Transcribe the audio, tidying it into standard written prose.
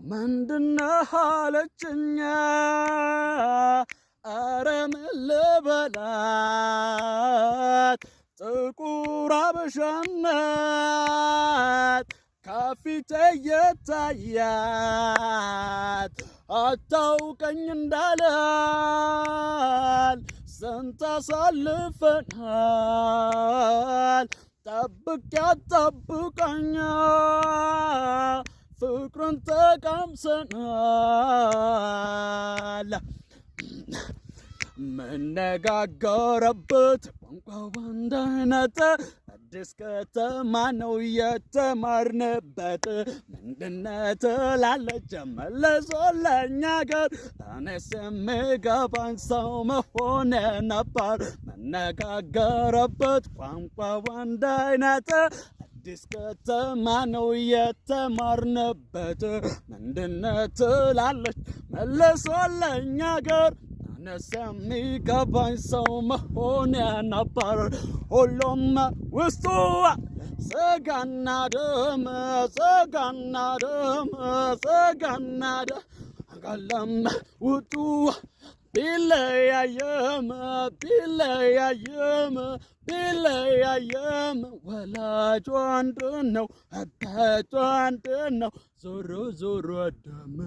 ምንድነው አለችኝ ኧረ ምን ልበላት ጥቁር አበሻነት ከፊቴ የታያት አታውቀኝ እንዳላል ስንት አሳልፈናል ጠብቂያት ጠብቀኛ ፍቅርን ተቃምሰናል መነጋገርበት ቋንቋው አንድ አይነት አዲስ ከተማ ነው የተማርንበት ምንድነው ትላለች መልሶ ለእኛ ጋር እኔስ የሚገባኝ ሰው መሆን ነበር መነጋገርበት ቋንቋው አንድ አይነት አዲስ ከተማ ነው የተማርንበት ምንድነው ትላለች መልሶ ለእኛ ጋር እኔስ የሚገባኝ ሰው መሆን ነበር ሁሉም ውስጡ ስጋና ደም ስጋና ደም ስጋና ደም ቀለም ውጡ ቢለያየም ቢለያየም ቢለያየም ወላጁ አንድ ነው አባቱ አንድ ነው ዞሮ ዞሮ ደም